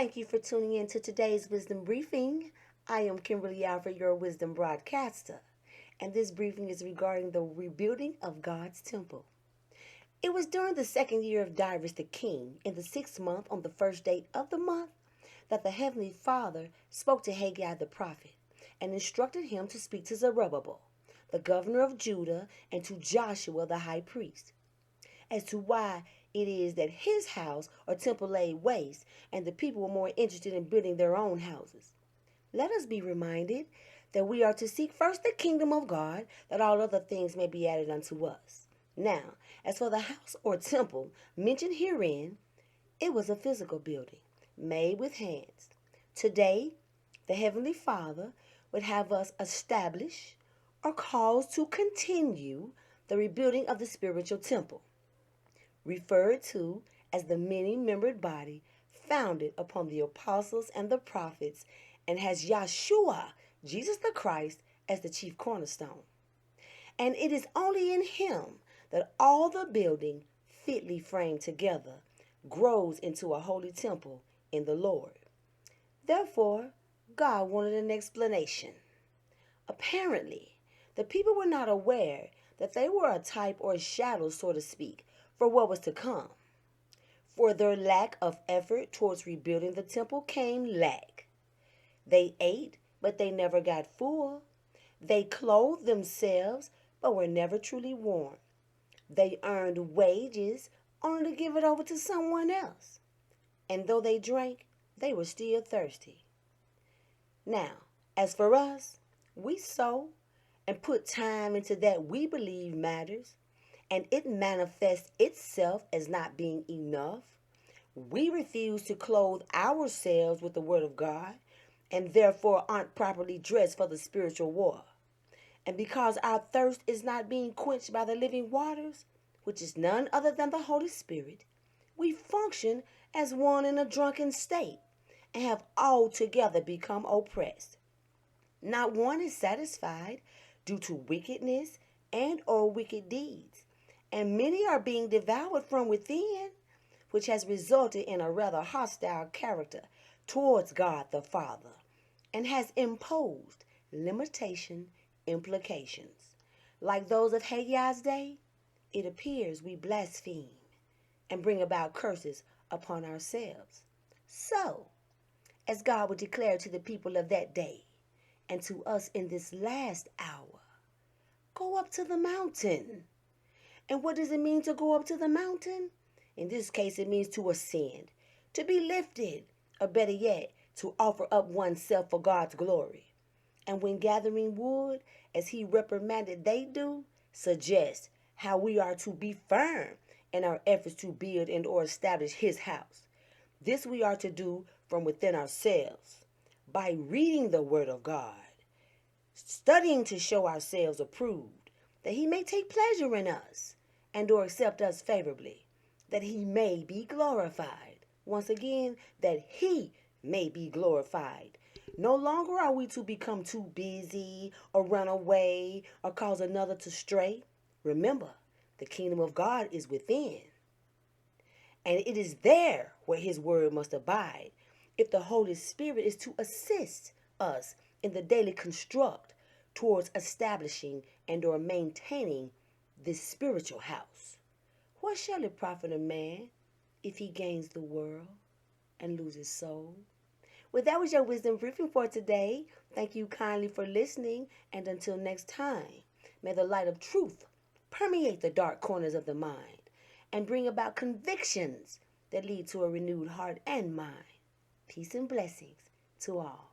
Thank you for tuning in to today's Wisdom Briefing. I am Kimberly, Alford, your Wisdom broadcaster, and this briefing is regarding the rebuilding of God's temple. It was during the second year of Darius the king, in the 6th month, on the first day of the month, that the Heavenly Father spoke to Haggai the prophet and instructed him to speak to Zerubbabel, the governor of Judah, and to Joshua the high priest, as to why it is that his house or temple lay waste, and the people were more interested in building their own houses. Let us be reminded that we are to seek first the kingdom of God, that all other things may be added unto us. Now, as for the house or temple mentioned herein, it was a physical building made with hands. Today, the Heavenly Father would have us establish or cause to continue the rebuilding of the spiritual temple, referred to as the many-membered body founded upon the apostles and the prophets, and has Yahshua, Jesus the Christ, as the chief cornerstone. And it is only in him that all the building, fitly framed together, grows into a holy temple in the Lord. Therefore, God wanted an explanation. Apparently, the people were not aware that they were a type or a shadow, so to speak, for what was to come. For their lack of effort towards rebuilding the temple came lack. They ate, but they never got full. They clothed themselves, but were never truly warm. They earned wages only to give it over to someone else. And though they drank, they were still thirsty. Now, as for us, we sow and put time into that we believe matters, and it manifests itself as not being enough. We refuse to clothe ourselves with the Word of God, and therefore aren't properly dressed for the spiritual war. And because our thirst is not being quenched by the living waters, which is none other than the Holy Spirit, we function as one in a drunken state, and have altogether become oppressed. Not one is satisfied due to wickedness and or wicked deeds, and many are being devoured from within, which has resulted in a rather hostile character towards God the Father, and has imposed limitation implications. Like those of Haggai's day, it appears we blaspheme and bring about curses upon ourselves. So, as God would declare to the people of that day, and to us in this last hour, go up to the mountain. And what does it mean to go up to the mountain? In this case, it means to ascend, to be lifted, or better yet, to offer up oneself for God's glory. And when gathering wood, as he reprimanded they do, suggest how we are to be firm in our efforts to build and or establish his house. This we are to do from within ourselves, by reading the Word of God, studying to show ourselves approved, that he may take pleasure in us, and or accept us favorably, that he may be glorified. Once again, that he may be glorified. No longer are we to become too busy, or run away, or cause another to stray. Remember, the kingdom of God is within, and it is there where his word must abide, if the Holy Spirit is to assist us in the daily construct towards establishing and or maintaining this spiritual house. What shall it profit a man if he gains the world and loses soul? Well, that was your wisdom briefing for today. Thank you kindly for listening, and until next time, may the light of truth permeate the dark corners of the mind and bring about convictions that lead to a renewed heart and mind. Peace and blessings to all.